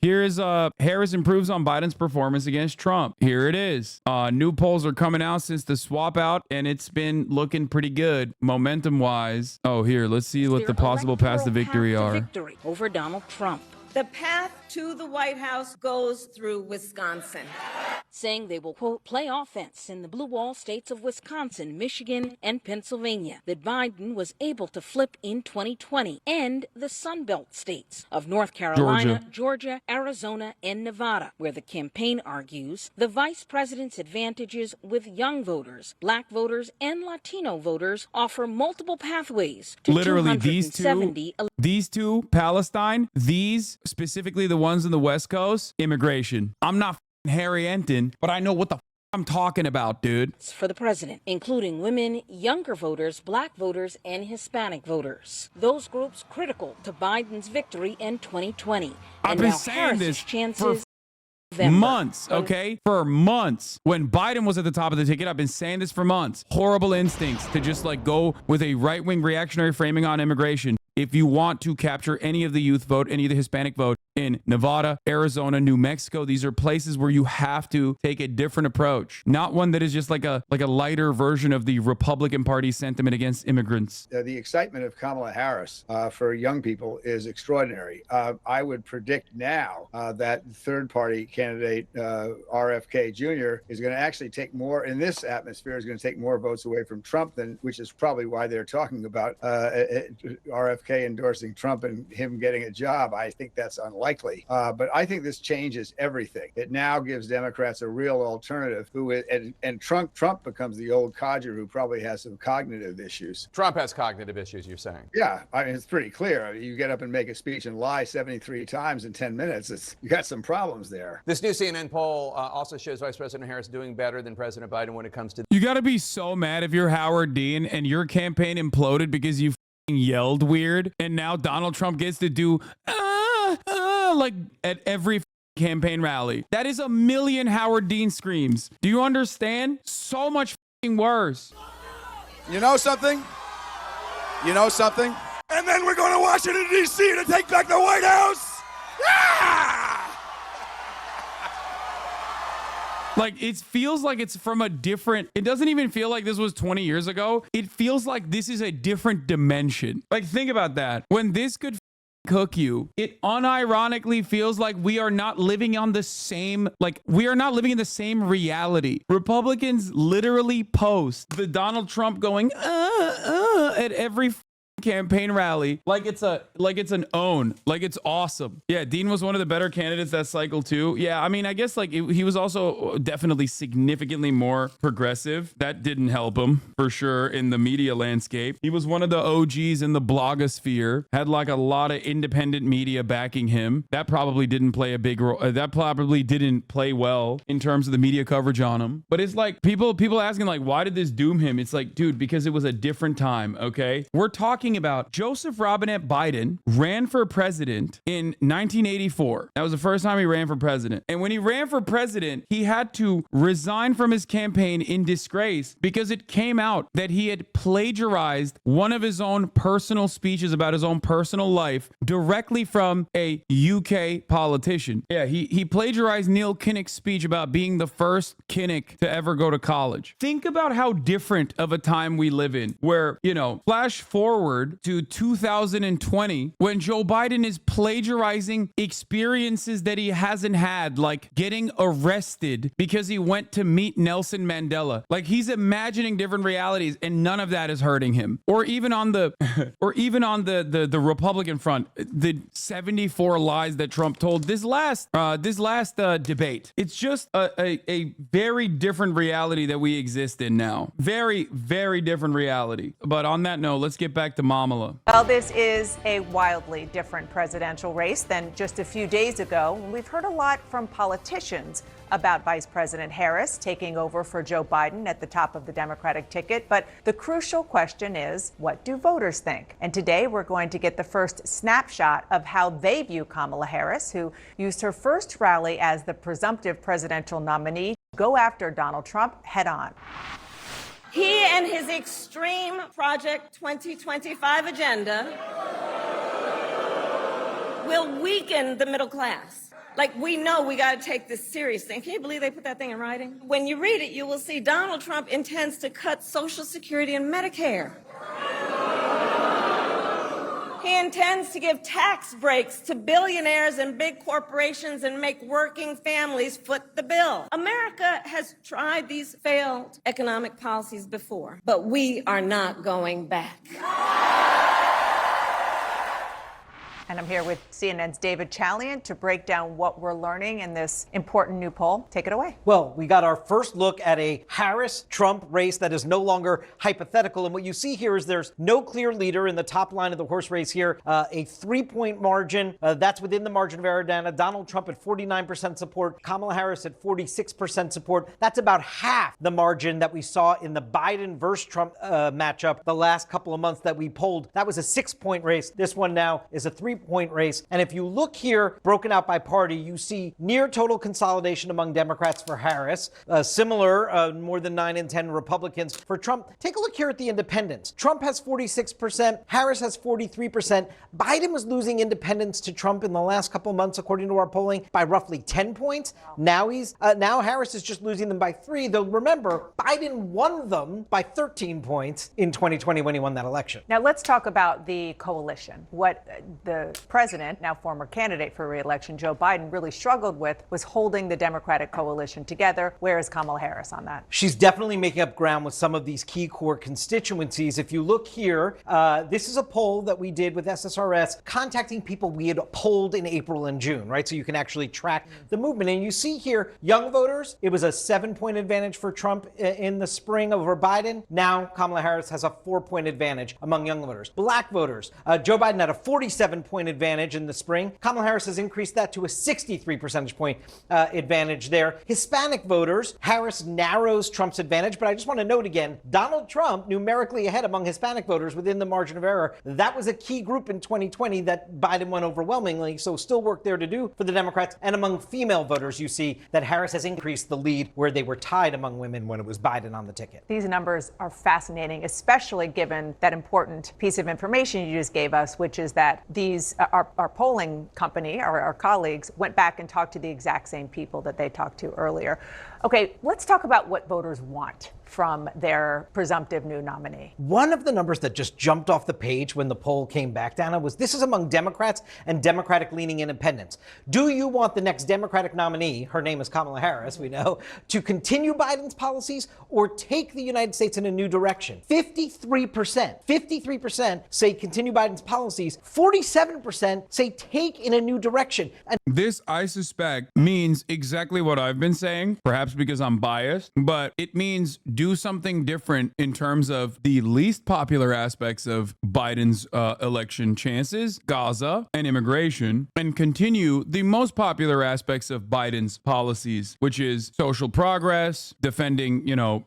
Here's Harris improves on Biden's performance against Trump. Here it is. New polls are coming out since the swap out, and it's been looking pretty good momentum wise. Oh, here, let's see what the possible paths to victory are. Victory over Donald Trump. The path to the White House goes through Wisconsin. Saying they will, quote, play offense in the blue wall states of Wisconsin, Michigan, and Pennsylvania that Biden was able to flip in 2020, and the Sun Belt states of North Carolina, Georgia, Arizona, and Nevada, where the campaign argues the vice president's advantages with young voters, black voters, and Latino voters offer multiple pathways to literally these two, Palestine, these specifically the ones in the West Coast, immigration. I'm not Harry Enton, but I know what the I'm talking about, dude. For the president, including women, younger voters, black voters, and Hispanic voters. Those groups critical to Biden's victory in 2020. I've been saying this for months, okay? For months. When Biden was at the top of the ticket, I've been saying this for months. Horrible instincts to just like go with a right-wing reactionary framing on immigration. If you want to capture any of the youth vote, any of the Hispanic vote in Nevada, Arizona, New Mexico, these are places where you have to take a different approach, not one that is just like a lighter version of the Republican Party sentiment against immigrants. The excitement of Kamala Harris for young people is extraordinary. I would predict now that third-party candidate RFK Jr. is going to actually take more in this atmosphere, is going to take more votes away from Trump than, which is probably why they're talking about RFK endorsing Trump and him getting a job. I think that's unlikely. But I think this changes everything. It now gives Democrats a real alternative and Trump becomes the old codger who probably has some cognitive issues. Trump has cognitive issues, you're saying? Yeah, I mean, it's pretty clear. You get up and make a speech and lie 73 times in 10 minutes. You got some problems there. This new CNN poll also shows Vice President Harris doing better than President Biden when it comes to... You got to be so mad if you're Howard Dean and your campaign imploded because you yelled weird, and now Donald Trump gets to do like at every campaign rally. That is a million Howard Dean screams. Do you understand? So much worse. You know something? You know something? And then we're going to Washington, D.C. to take back the White House. Like, it feels like it's from a different, it doesn't even feel like this was 20 years ago. It feels like this is a different dimension. Like, think about that. When this could cook you, it unironically feels like we are not living on the same, like, we are not living in the same reality. Republicans literally post the Donald Trump going, at every campaign rally like it's an own, like it's awesome. Yeah, Dean was one of the better candidates that cycle too. Yeah, I mean, I guess like he was also definitely significantly more progressive. That didn't help him for sure in the media landscape. He was one of the OGs in the blogosphere, had like a lot of independent media backing him. That probably didn't play a big role. That probably didn't play well in terms of the media coverage on him. But it's like people asking like, why did this doom him? It's like, dude, because it was a different time. Okay, we're talking about Joseph Robinette Biden ran for president in 1984. That was the first time he ran for president. And when he ran for president, he had to resign from his campaign in disgrace because it came out that he had plagiarized one of his own personal speeches about his own personal life directly from a UK politician. Yeah, he plagiarized Neil Kinnock's speech about being the first Kinnock to ever go to college. Think about how different of a time we live in where, you know, flash forward to 2020 when Joe Biden is plagiarizing experiences that he hasn't had, like getting arrested because he went to meet Nelson Mandela. Like he's imagining different realities and none of that is hurting him. Or even on the the Republican front, the 74 lies that Trump told this last debate. It's just a very different reality that we exist in now. Very, very different reality. But on that note, let's get back to Mamala. Well, this is a wildly different presidential race than just a few days ago. We've heard a lot from politicians about Vice President Harris taking over for Joe Biden at the top of the Democratic ticket. But the crucial question is, what do voters think? And today we're going to get the first snapshot of how they view Kamala Harris, who used her first rally as the presumptive presidential nominee to go after Donald Trump head on. He and his extreme Project 2025 agenda will weaken the middle class, Like, we know we got to take this seriously. Can you believe they put that thing in writing? When you read it, you will see Donald Trump intends to cut Social Security and Medicare. He intends to give tax breaks to billionaires and big corporations and make working families foot the bill. America has tried these failed economic policies before, but we are not going back. And I'm here with CNN's David Chalian to break down what we're learning in this important new poll. Take it away. Well, we got our first look at a Harris-Trump race that is no longer hypothetical. And what you see here is there's no clear leader in the top line of the horse race here. A 3-point margin. That's within the margin of error, Dana. Donald Trump at 49% support. Kamala Harris at 46% support. That's about half the margin that we saw in the Biden versus Trump matchup the last couple of months that we polled. That was a 6-point race. This one now is a 3-point race. And if you look here, broken out by party, you see near total consolidation among Democrats for Harris, similar, more than 9 in 10 Republicans for Trump. Take a look here at the independents. Trump has 46%, Harris has 43%. Biden was losing independents to Trump in the last couple of months, according to our polling, by roughly 10 points. Now Harris is just losing them by 3, though remember, Biden won them by 13 points in 2020 when he won that election. Now let's talk about the coalition. What the president, now former candidate for re-election, Joe Biden, really struggled with was holding the Democratic coalition together. Where is Kamala Harris on that? She's definitely making up ground with some of these key core constituencies. If you look here, this is a poll that we did with SSRS, contacting people we had polled in April and June, right? So you can actually track the movement. And you see here, young voters, it was a 7-point advantage for Trump in the spring over Biden. Now Kamala Harris has a 4-point advantage among young voters. Black voters, Joe Biden had a 47-point advantage in the spring. Kamala Harris has increased that to a 63 percentage point advantage there. Hispanic voters, Harris narrows Trump's advantage, but I just want to note again, Donald Trump numerically ahead among Hispanic voters within the margin of error. That was a key group in 2020 that Biden won overwhelmingly, so still work there to do for the Democrats. And among female voters, you see that Harris has increased the lead where they were tied among women when it was Biden on the ticket. These numbers are fascinating, especially given that important piece of information you just gave us, which is that these our polling company, our colleagues, went back and talked to the exact same people that they talked to earlier. Okay, let's talk about what voters want from their presumptive new nominee. One of the numbers that just jumped off the page when the poll came back, Dana, was this is among Democrats and Democratic-leaning independents. Do you want the next Democratic nominee, her name is Kamala Harris, we know, to continue Biden's policies or take the United States in a new direction? 53% say continue Biden's policies. 47% say take in a new direction. And this, I suspect, means exactly what I've been saying, perhaps because I'm biased, but it means do something different in terms of the least popular aspects of Biden's election chances, Gaza and immigration, and continue the most popular aspects of Biden's policies, which is social progress, defending,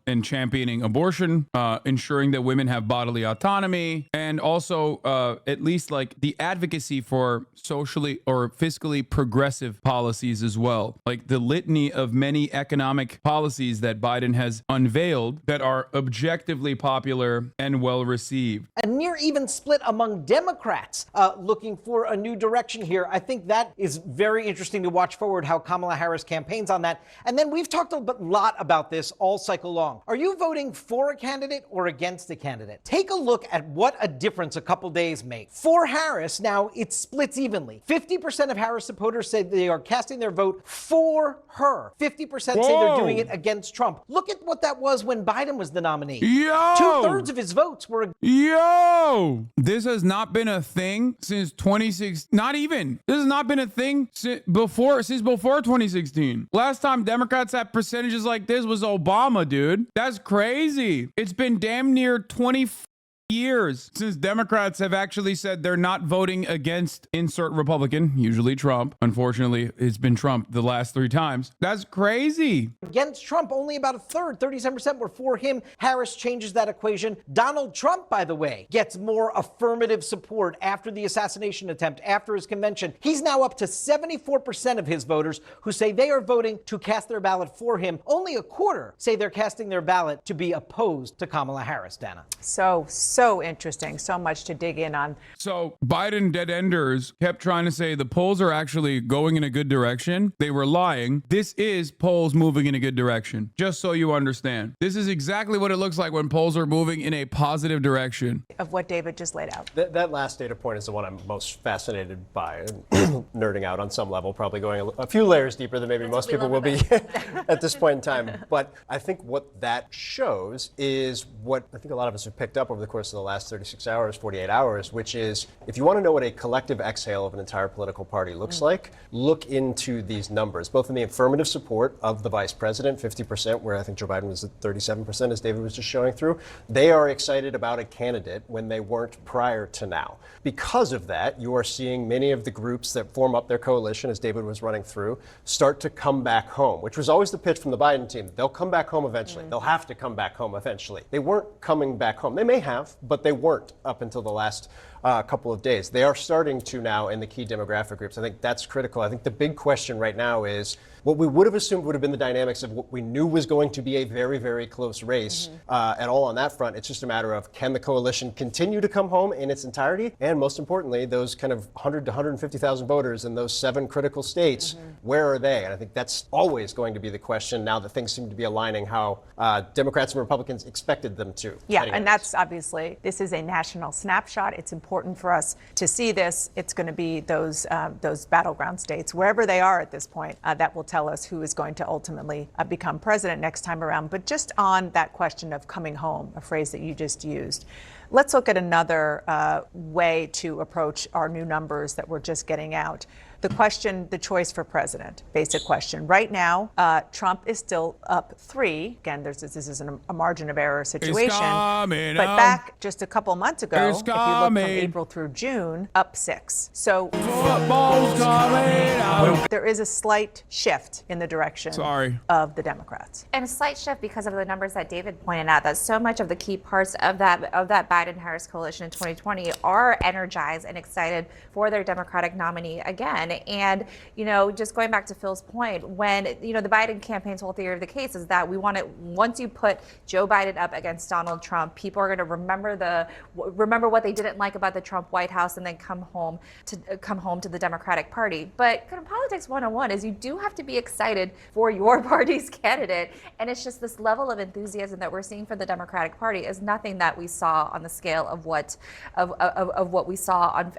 and championing abortion, ensuring that women have bodily autonomy, and also at least like the advocacy for socially or fiscally progressive policies as well. Like the litany of many economic policies that Biden has unveiled that are objectively popular and well received. A near even split among Democrats looking for a new direction here. I think that is very interesting to watch forward how Kamala Harris campaigns on that. And then we've talked a lot about this all cycle long. Are you voting for a candidate or against a candidate? Take a look at what a difference a couple days make. For Harris, now it splits evenly. 50% of Harris supporters say they are casting their vote for her. 50% say they're doing it against Trump. Look at what that was when Biden was the nominee. 2/3 of his votes were. This has not been a thing since 2016. Not even. This has not been a thing since before 2016. Last time Democrats had percentages like this was Obama, dude. That's crazy. It's been damn near 20 years since Democrats have actually said they're not voting against insert Republican, usually Trump. Unfortunately, it's been Trump the last 3 times. That's crazy. Against Trump, only about a third, 37% were for him. Harris changes that equation. Donald Trump, by the way, gets more affirmative support after the assassination attempt, after his convention. He's now up to 74% of his voters who say they are voting to cast their ballot for him. Only a quarter say they're casting their ballot to be opposed to Kamala Harris, Dana. So So interesting. So much to dig in on. So Biden dead enders kept trying to say the polls are actually going in a good direction. They were lying. This is polls moving in a good direction. Just so you understand. This is exactly what it looks like when polls are moving in a positive direction. Of what David just laid out. That last data point is the one I'm most fascinated by. Nerding out on some level, probably going a few layers deeper than maybe most people will be at this point in time. But I think what that shows is what I think a lot of us have picked up over the course of the last 36 hours, 48 hours, which is if you want to know what a collective exhale of an entire political party looks like, look into these numbers, both in the affirmative support of the vice president, 50%, where I think Joe Biden was at 37%, as David was just showing through. They are excited about a candidate when they weren't prior to now. Because of that, you are seeing many of the groups that form up their coalition, as David was running through, start to come back home, which was always the pitch from the Biden team. They'll come back home eventually. They'll have to come back home eventually. They weren't coming back home. They may have, but they weren't up until the last couple of days. They are starting to now in the key demographic groups. I think that's critical. I think the big question right now is what we would have assumed would have been the dynamics of what we knew was going to be a very, very close race at all on that front. It's just a matter of can the coalition continue to come home in its entirety? And most importantly, those kind of 100 to 150,000 voters in those 7 critical states, where are they? And I think that's always going to be the question now that things seem to be aligning how Democrats and Republicans expected them to. Yeah, and that's obviously, this is a national snapshot. It's important for us to see this. It's going to be those battleground states, wherever they are at this point, that will tell us who is going to ultimately become president next time around. But just on that question of coming home, a phrase that you just used, let's look at another way to approach our new numbers that we're just getting out. The question, the choice for president, basic question. Right now, Trump is still up 3. Again, this is a margin of error situation. But back just a couple months ago, if you look from April through June, up 6. So football's coming out. There is a slight shift in the direction of the Democrats. And a slight shift because of the numbers that David pointed out, that so much of the key parts of that Biden-Harris coalition in 2020 are energized and excited for their Democratic nominee again. And, you know, just going back to Phil's point, when, you know, the Biden campaign's whole theory of the case is that we want to, once you put Joe Biden up against Donald Trump, people are going to remember what they didn't like about the Trump White House and then come home to the Democratic Party. But kind of politics 101 is you do have to be excited for your party's candidate. And it's just this level of enthusiasm that we're seeing for the Democratic Party is nothing that we saw on the scale of what we saw on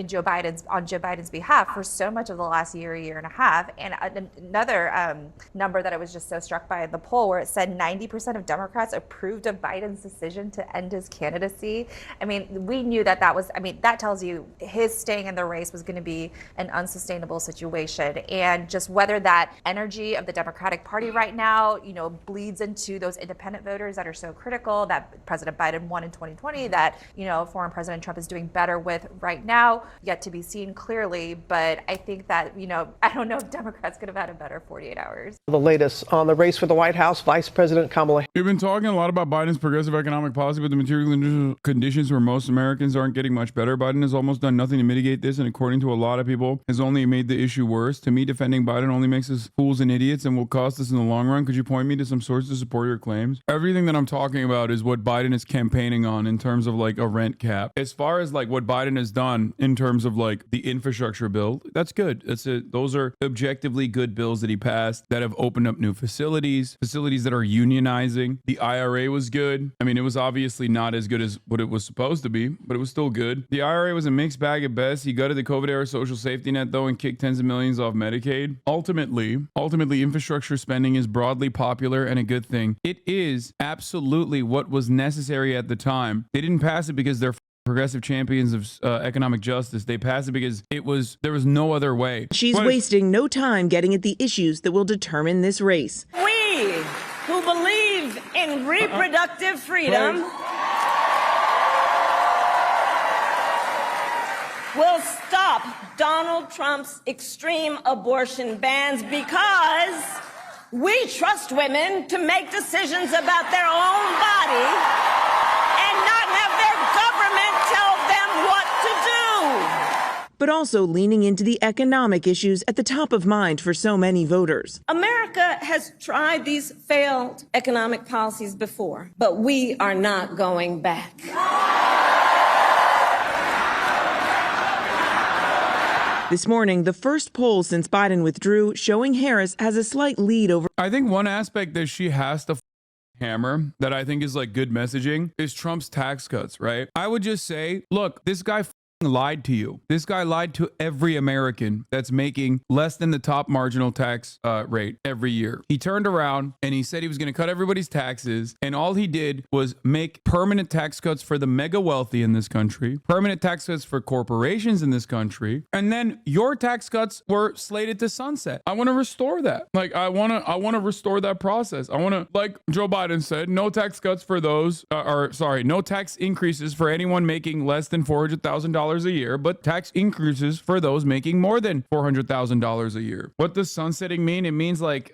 Joe Biden's behalf for so much of the last year and a half. And another number that I was just so struck by in the poll, where it said 90% of Democrats approved of Biden's decision to end his candidacy. I mean, we knew that that tells you his staying in the race was going to be an unsustainable situation. And just whether that energy of the Democratic Party right now, you know, bleeds into those independent voters that are so critical that President Biden won in 2020, that, you know, former President Trump is doing better with right now, yet to be seen clearly. But I think that, you know, I don't know if Democrats could have had a better 48 hours. The latest on the race for the White House, Vice President Kamala. We've been talking a lot about Biden's progressive economic policy, but the material conditions where most Americans aren't getting much better. Biden has almost done nothing to mitigate this, and according to a lot of people, has only made the issue worse. To me, defending Biden only makes us fools and idiots and will cost us in the long run. Could you point me to some sources to support your claims? Everything that I'm talking about is what Biden is campaigning on in terms of like a rent cap. As far as like what Biden has done in terms of like the infrastructure bill, that's good. Those are objectively good bills that he passed that have opened up new facilities that are unionizing. The IRA was good. I mean, it was obviously not as good as what it was supposed to be, but it was still good. The IRA was a mixed bag at best. He gutted the COVID-era social safety net, though, and kicked tens of millions off Medicaid. Ultimately, infrastructure spending is broadly popular and a good thing. It is absolutely what was necessary at the time. They didn't pass it because they're progressive champions of economic justice. They passed it because there was no other way. She's wasting no time getting at the issues that will determine this race. We who believe in reproductive freedom will stop Donald Trump's extreme abortion bans because we trust women to make decisions about their own body and not have their government tell them what to do. but also leaning into the economic issues at the top of mind for so many voters. America has tried these failed economic policies before, but we are not going back. This morning, the first poll since Biden withdrew showing Harris has a slight lead over. I think one aspect that she has to hammer that I think is like good messaging is Trump's tax cuts, right? I would just say, look, this guy lied to you. This guy lied to every American that's making less than the top marginal tax rate every year. He turned around and he said he was going to cut everybody's taxes, and all he did was make permanent tax cuts for the mega wealthy in this country, permanent tax cuts for corporations in this country, and then your tax cuts were slated to sunset. I want to restore that. Like I want to restore that process. I want to, like Joe Biden said, no tax cuts for those, no tax increases for anyone making less than $400,000 a year, but tax increases for those making more than $400,000 a year. What does sunsetting mean? It means like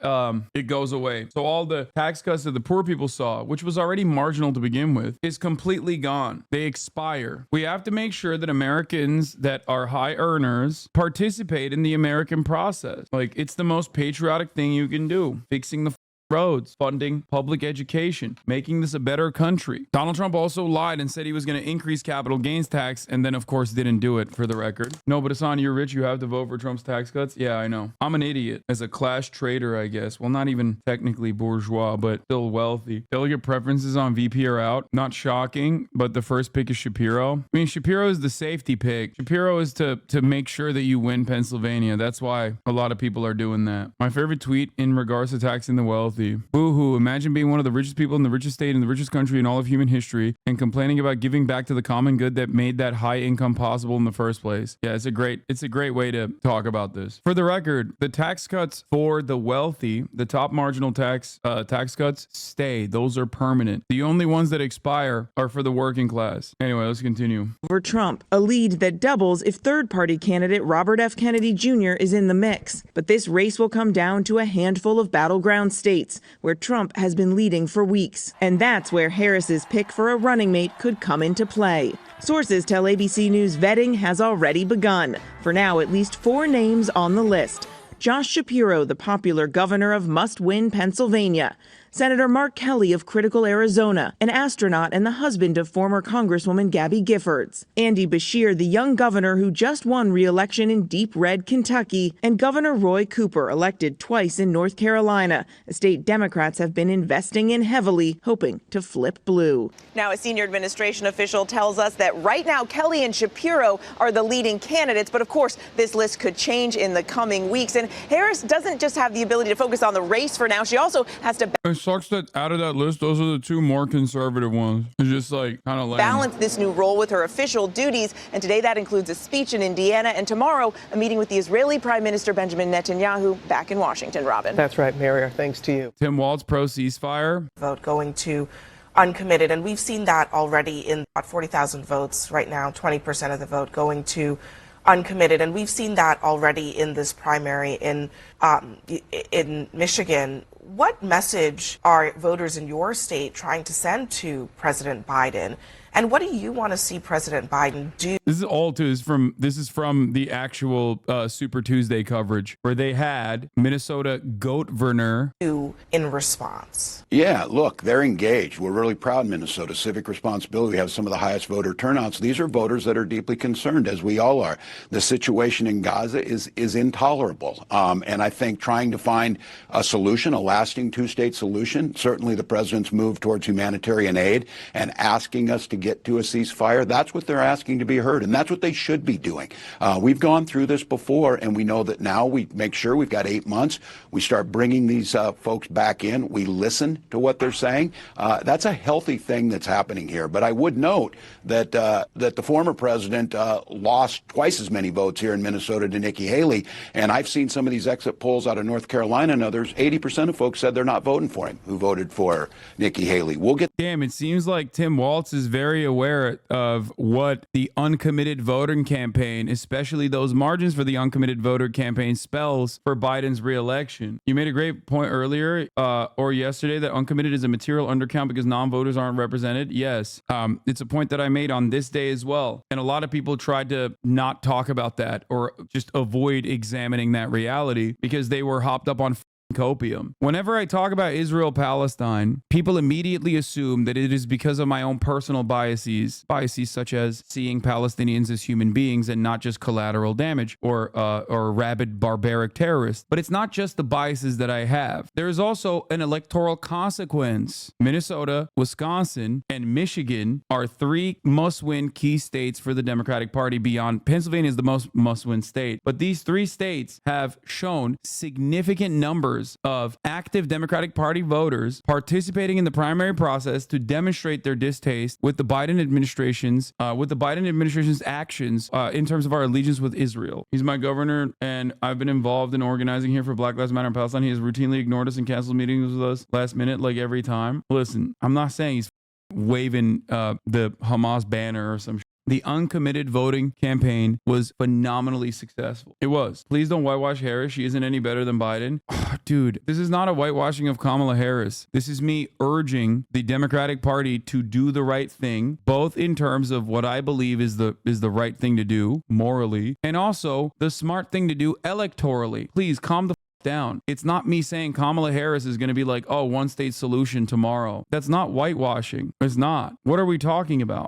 it goes away. So all the tax cuts that the poor people saw, which was already marginal to begin with, is completely gone. They expire. We have to make sure that Americans that are high earners participate in the American process. Like it's the most patriotic thing you can do. Fixing the roads, funding public education, making this a better country. Donald Trump also lied and said he was going to increase capital gains tax and then, of course, didn't do it, for the record. No, but Hasan, you're rich. You have to vote for Trump's tax cuts. Yeah, I know. I'm an idiot as a class trader, I guess. Well, not even technically bourgeois, but still wealthy. Delegate preferences on VP are out. Not shocking, but the first pick is Shapiro. I mean, Shapiro is the safety pick. Shapiro is to make sure that you win Pennsylvania. That's why a lot of people are doing that. My favorite tweet in regards to taxing the wealthy. Boo-hoo, imagine being one of the richest people in the richest state in the richest country in all of human history and complaining about giving back to the common good that made that high income possible in the first place. Yeah, it's a great way to talk about this. For the record, the tax cuts for the wealthy, the top marginal tax cuts stay. Those are permanent. The only ones that expire are for the working class. Anyway, let's continue. Over Trump, a lead that doubles if third-party candidate Robert F. Kennedy Jr. is in the mix. But this race will come down to a handful of battleground states where Trump has been leading for weeks. And that's where Harris's pick for a running mate could come into play. Sources tell ABC News vetting has already begun. For now, at least 4 names on the list. Josh Shapiro, the popular governor of must-win Pennsylvania. Senator Mark Kelly of critical Arizona, an astronaut and the husband of former Congresswoman Gabby Giffords. Andy Beshear, the young governor who just won re-election in deep red Kentucky. And Governor Roy Cooper, elected twice in North Carolina, a state Democrats have been investing in heavily, hoping to flip blue. Now, a senior administration official tells us that right now Kelly and Shapiro are the leading candidates. But of course, this list could change in the coming weeks. And Harris doesn't just have the ability to focus on the race for now. She also has to sucks that out of that list, those are the 2 more conservative ones. It's just like kind of lame. Balance this new role with her official duties. And today that includes a speech in Indiana. And tomorrow, a meeting with the Israeli Prime Minister Benjamin Netanyahu back in Washington. Robin. That's right, Maria. Thanks to you. Tim Walz, pro ceasefire. Vote going to Uncommitted. And we've seen that already in about 40,000 votes right now, 20% of the vote going to Uncommitted. And we've seen that already in this primary in Michigan. What message are voters in your state trying to send to President Biden? And what do you want to see President Biden do? This is all this is from the actual Super Tuesday coverage where they had Minnesota Goat-Verner in response. Yeah, look, they're engaged. We're really proud in Minnesota. Civic responsibility. We have some of the highest voter turnouts. These are voters that are deeply concerned, as we all are. The situation in Gaza is intolerable. And I think trying to find a solution, a lasting 2-state solution, certainly the president's move towards humanitarian aid and asking us to get to a ceasefire, that's what they're asking to be heard, and that's what they should be doing. We've gone through this before, and we know that now we make sure we've got 8 months. We start bringing these folks back in. We listen to what they're saying. That's a healthy thing that's happening here. But I would note that the former president lost twice as many votes here in Minnesota to Nikki Haley, and I've seen some of these exit polls out of North Carolina and others. 80% of folks folks said they're not voting for him, who voted for Nikki Haley. We'll get. Damn, it seems like Tim Walz is very aware of what the uncommitted voting campaign, especially those margins for the uncommitted voter campaign, spells for Biden's reelection. You made a great point earlier or yesterday that uncommitted is a material undercount because non-voters aren't represented. Yes, it's a point that I made on this day as well. And a lot of people tried to not talk about that or just avoid examining that reality because they were hopped up on copium. Whenever I talk about Israel-Palestine, people immediately assume that it is because of my own personal biases such as seeing Palestinians as human beings and not just collateral damage or rabid barbaric terrorists. But it's not just the biases that I have. There is also an electoral consequence. Minnesota, Wisconsin, and Michigan are three must-win key states for the Democratic Party beyond Pennsylvania is the most must-win state. But these three states have shown significant numbers of active Democratic Party voters participating in the primary process to demonstrate their distaste with the Biden administration's actions in terms of our allegiance with Israel. He's my governor, and I've been involved in organizing here for Black Lives Matter in Palestine. He has routinely ignored us and canceled meetings with us last minute, like every time. Listen, I'm not saying he's waving the Hamas banner or some shit. The uncommitted voting campaign was phenomenally successful. It was. Please don't whitewash Harris. She isn't any better than Biden. Oh, dude, this is not a whitewashing of Kamala Harris. This is me urging the Democratic Party to do the right thing, both in terms of what I believe is the right thing to do morally, and also the smart thing to do electorally. Please calm the down. It's not me saying Kamala Harris is going to be like, oh, one state solution tomorrow. That's not whitewashing. It's not. What are we talking about?